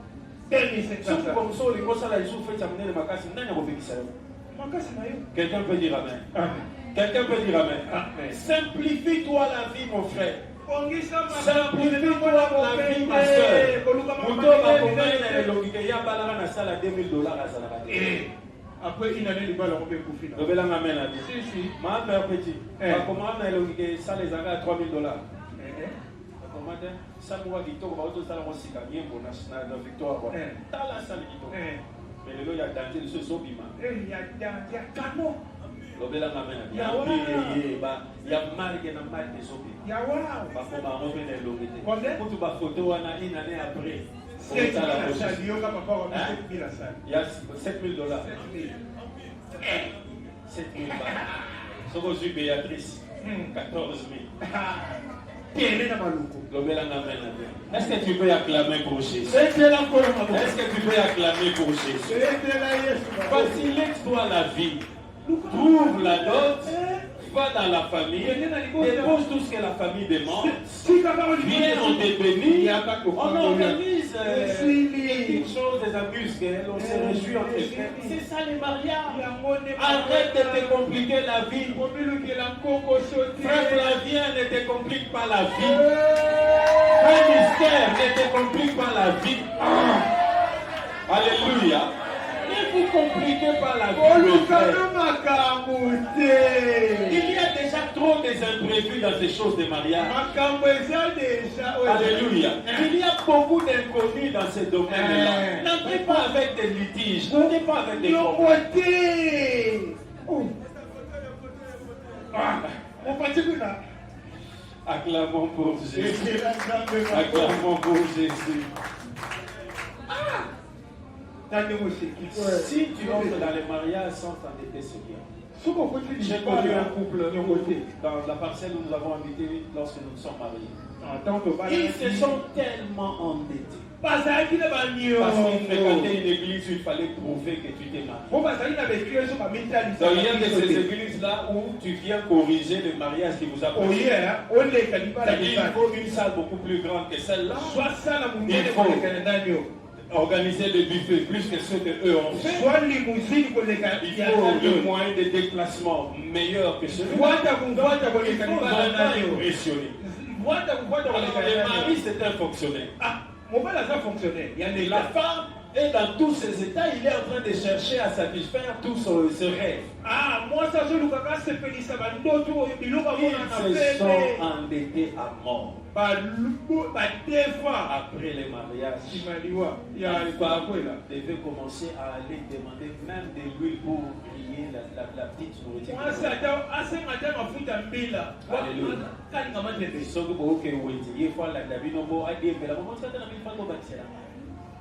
2700. Comme ça les cosa la isu fait amener makasi nani ko fikisa yo. Makasi na yo. Quelqu'un peut dire amen. Amen. Quelqu'un peut dire amen. Simplifie-toi la vie, mon frère. Simplifie-toi la vie, ma soeur. Après une année, il va leur faire couper. Si, si. Ma mère petit. Comment on a ça les engrais à $3,000. Ça nous va victoire, on va autour de ça, on s'y gagne pour la victoire. T'as la salle victoire. Mais le il y a danger de ce sobima. Il y a danger. Canon. Il y a mal qui est dans mal des sopi. Il y a photo une année après. Il y a $7,000. 7,000 balles. Ce que je Béatrice, 14,000. Est-ce que tu peux acclamer pour Jésus? Est-ce que tu peux acclamer pour Jésus? Facilite-toi la vie. Trouve la dot, va dans la famille, dépose tout ce que la famille demande. Viens, on te bénit, on organise quelque chose, des amuse-gueules, on se réjouit entre frères. C'est ça les mariages. Arrête de te compliquer la vie. Frère Flavien, ne te complique pas la vie. Frère Mystère, ne te complique pas la vie. Alléluia. Ne vous compliquez pas la vie. Il y a déjà trop des imprévus dans ces choses de mariage. Alléluia. Il y a beaucoup d'inconnus dans ces domaines-là. N'entrez pas avec des litiges. N'entrez pas avec des problèmes. Acclamons pour Jésus. Acclamons pour Jésus. Si tu entres dans les mariages sans t'endetter, c'est bien. J'ai connu un couple dans la parcelle où nous avons habité lorsque nous nous sommes mariés. Ils se sont tellement endettés. Parce qu'ils fréquentaient une église où il fallait prouver que tu t'es marié. Donc il y a de ces églises-là où tu viens corriger le mariage qui vous a pris. Il faut une salle beaucoup plus grande que celle-là. Il faut organiser le buffet plus que ceux que eux ont fait. Il faut le moyen de déplacement meilleur que celui-là. Il faut impressionner. Le mari, c'est un fonctionnaire. La femme est dans tous ses états, il est en train de chercher à satisfaire tous ses rêves. Ils se sont endettés à mort. Après les mariages, devait commencer à aller demander même de l'huile pour griller la petite nourriture.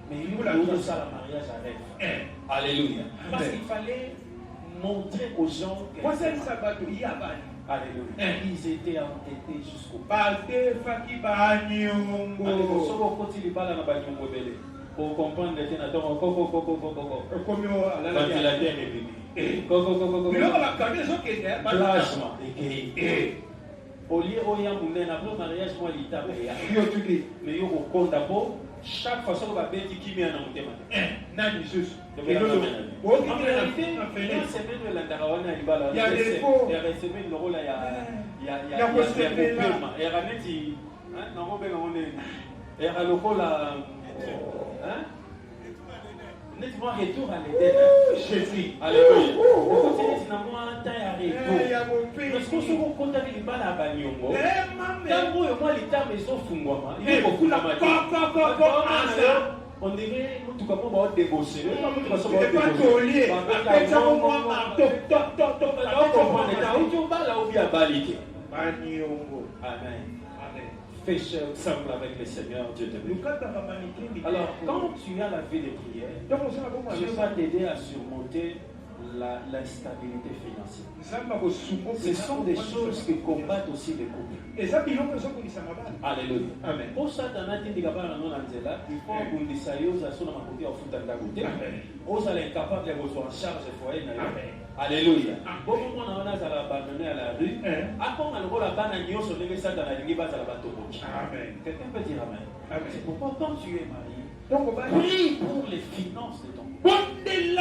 Mais il voulait tout ça, le mariage à rêve. Alléluia. Parce qu'il fallait montrer aux gens que alléluia. Ils étaient entêtés jusqu'au bout. Pour comprendre que ventilateur est venu. Plasma et au lieu où il y a un mariage, moi, il tape. Mais il y a un d'abord. Chaque façon qu'on va faire qui met un thème. Nani juste. En réalité, une semaine de la Darawana, il va là. Il y a des faux. Il y a des semaines de rôle, il y a il y a Ranetti. Non, on est. Il y a le rôle là. Nettement retour à l'Éden. Jésus. Alléluia. On continue finalement un temps à retour. Parce qu'on se rend compte qu'il va à Banyongo. Quand moi, l'État maison fungwama. Il y a beaucoup de on dirait tout comme on va débosser. On Fais semble avec le Seigneur, Dieu te bénit. Alors, quand tu as la vie de prière, Dieu va t'aider à surmonter l'instabilité financière. Ce sont des choses qui combattent aussi les couples. Alléluia. Amen. Pour ça, il faut incapable de vous en charge du foyer. Alléluia. Bon, on a abandonné à la rue. Quelqu'un peut dire Amen. C'est pourquoi quand tu es marié, prie pour les finances de ton couple. Priez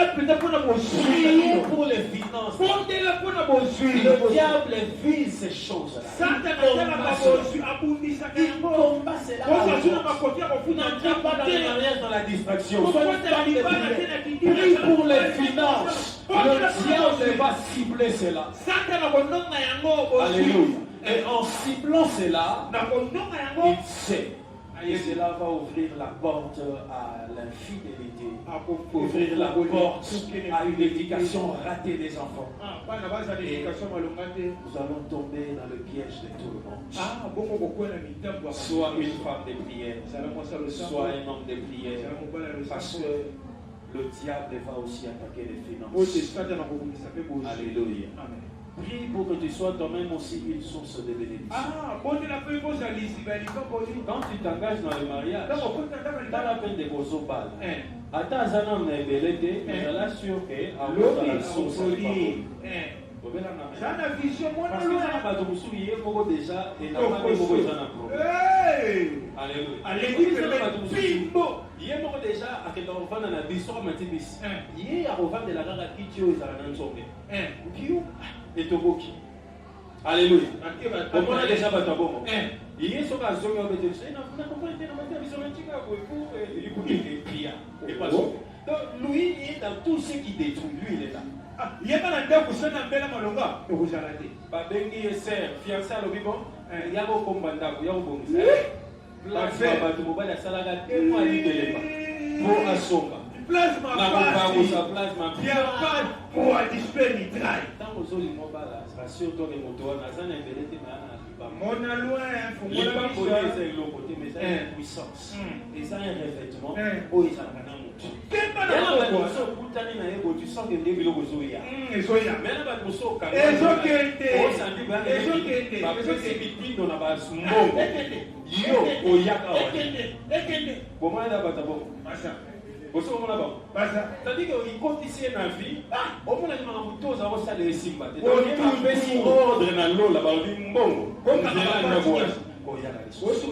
pour les finances. Le diable vise ces choses-là. Il combat cela. N'entre pas dans le mariage dans la distraction. Prie pour les finances. Le diable va cibler cela. Alléluia. Et en ciblant cela, il sait. Et cela va ouvrir la porte à l'infidélité, ouvrir la porte à une éducation ratée des enfants. Et nous allons tomber dans le piège de tout le monde. Soit une femme de prière, soit un homme de prière, parce que le diable va aussi attaquer les finances. Alléluia. Amen. Prie pour que tu sois toi-même aussi une source de bénédiction. Quand tu t'engages dans le mariage, dans la peine de Bozobal, attends un homme de belete, mais je l'assure qu'à la source de parole. Parce que déjà, et la femme est déjà un problème. Alléluia. Il y a déjà à que l'on vende la bistro matibis. Il y a à revendre de la rara qui tue aux arananzomé. Et Toboki. Alléluia. On a déjà Batabomo. Il y a ce cas de Zomo de Dieu. Il n'a pas compris dans ma tête. Ils ont un petit peu pour il pria. Et pas donc lui, il est dans tout ce qui détruit. Lui, il est là. Il y a pas d'endroit pour se faire un malonga. Et vous arrêtez. Babengi et sœur, fiancé à l'obibon. Il y a beaucoup de banda, il y a beaucoup de place bato mobali asalaka te mwa libelema po asomba ntango ozolima obala rassure toke moto wana aza na ebele te mayana libambo oyo eza eloko te mais eza une puissance eza un revêtement oyo ezalaka na motu yana bato mosu okutani na ye bo tu sens que nde biloko ezoya mais na bato mosu okangosandi bapesi bitindo na basumbongo yo oyaka wana bomona na bato bongo boso omona bango c'est-à-dire que ikotisi ye na vie omonaki makambo to oza kosala esimba te apesi ordre na lola balobi mbongo koyaka lisusu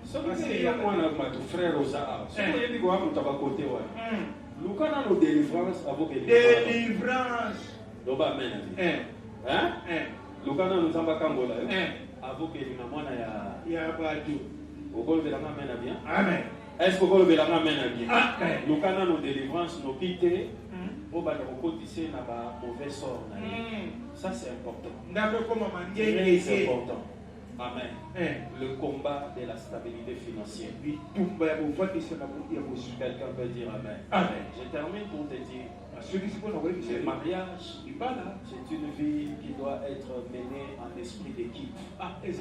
soki yo mwana bato frère oza awa soki oyebi koya moto abakote wana luka nano délivrance avoke loba amen na vie luka nano nzambe akambola yo avokeli na mwana ya bato okolobelanga amen na bien amen. Est-ce que vous avez la main à bien? Nous avons nos délivrances, nos quitter, au bas de côté, na mauvais sort. Ça c'est important. Très important. Amen. Le combat de la stabilité financière. Quelqu'un peut dire amen. Amen. Je termine pour te dire. Le mariage, c'est une vie qui doit être menée en esprit d'équipe. Amen.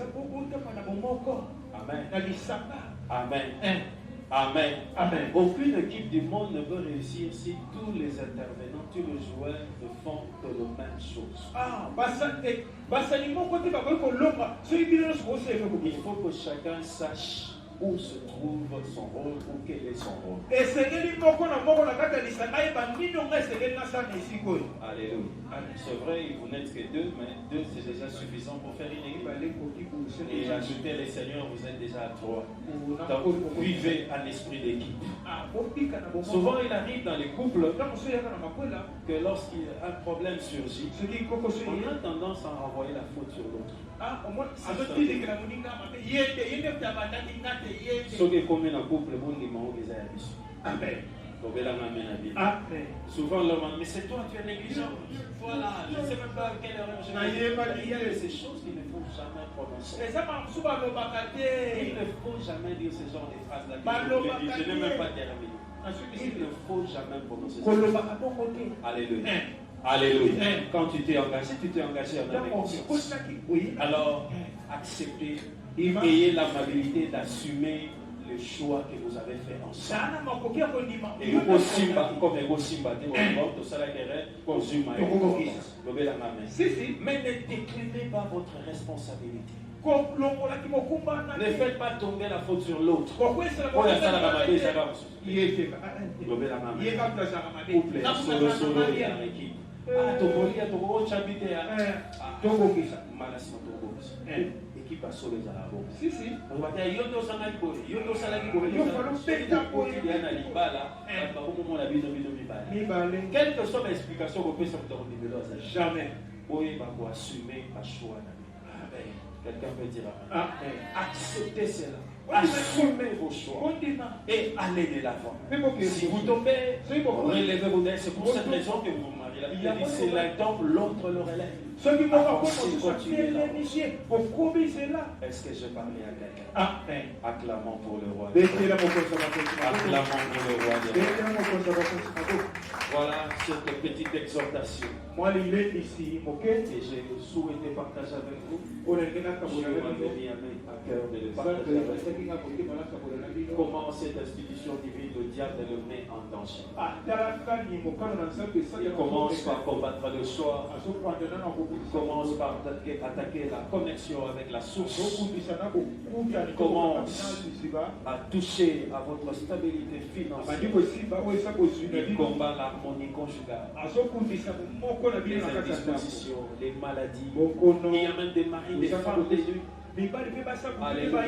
Amen. Amen. Amen. Aucune équipe du monde ne peut réussir si tous les intervenants, tous les joueurs ne font que la même chose. Il faut que chacun sache où se trouve son rôle ou quel est son rôle. Alléluia. C'est vrai, vous n'êtes que deux, mais deux c'est déjà suffisant pour faire une équipe. Et ajouter les seigneurs, vous êtes déjà à trois. Donc vivez un esprit d'équipe. Souvent il arrive dans les couples que lorsqu'un problème surgit, on a tendance à renvoyer la faute sur l'autre. Ce qui est commun dans le couple, le monde est mort, les amis. Amen. Souvent, l'homme mais c'est toi, tu es négligent. Voilà, je ne sais même pas quelle erreur je vais faire. Il y a ces choses qu'il ne faut jamais prononcer. Il ne faut jamais dire ce genre de phrases-là. Je n'ai même pas terminé. Il ne faut jamais prononcer ce genre de phrases. Alléluia. Alléluia. Quand tu t'es engagé en conscience. Alors, acceptez ayez l'amabilité d'assumer le choix que vous avez fait ensemble. Et vous aussi, comme vous aussi, mais ne déclinez pas votre responsabilité. Ne faites pas tomber la faute sur l'autre. Équipe à sauver la boxe. Si, si. On va dire, yo no sangali boy, yo no sangali boy. Quelle que soit l'explication que vous pouvez sortir au niveau de jamais. Oui, bah vous assumez à choix. Quelqu'un peut dire acceptez cela. Assumez vos choix et allez de l'avant. Si vous tombez, relevez-vous d'elle. C'est pour cette raison que vous vous mariez. C'est l'instant, l'autre le relève. Est-ce que j'ai parlé à quelqu'un? Acclamons pour le roi. Acclamons pour le roi. Voilà cette petite exhortation que j'ai souhaité partager avec vous. Je m'avais mis à cœur de le partager avec vous. Comment cette institution divine, le diable le met en danger. Il commence par combattre le soir. Il commence par attaquer la connexion avec la source. Il commence à toucher à votre stabilité financière. Il combat l'harmonie conjugale. Les indispositions, les maladies. Il y a même des maris, des femmes, des nuits. Alléluia.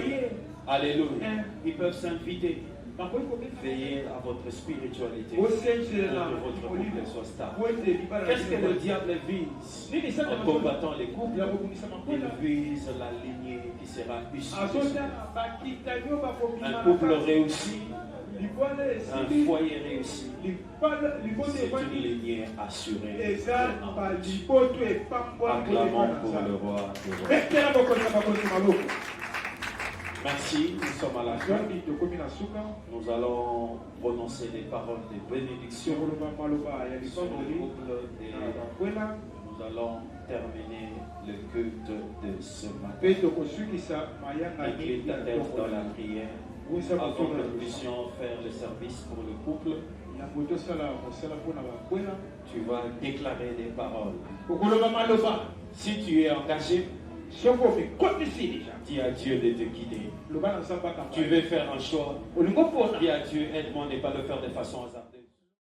Alléluia. Ils peuvent s'inviter. Veillez à votre spiritualité pour que votre couple soit stable. Qu'est-ce que le diable vise en combattant les couples? Il vise la lignée qui sera issue. Un couple réussi, un foyer réussi, c'est une lignée assurée. Acclamons pour le roi. Merci, nous sommes à la fin. Nous allons prononcer des paroles de bénédiction sur le couple et nous allons terminer le culte de ce matin. Incline ta tête dans la prière avant que nous puissions faire le service pour le couple. Tu vas déclarer des paroles. Si tu es engagé, dis à Dieu de te guider. Tu veux faire un choix. Dis à Dieu, aide-moi à ne pas le faire de façon hasardeuse.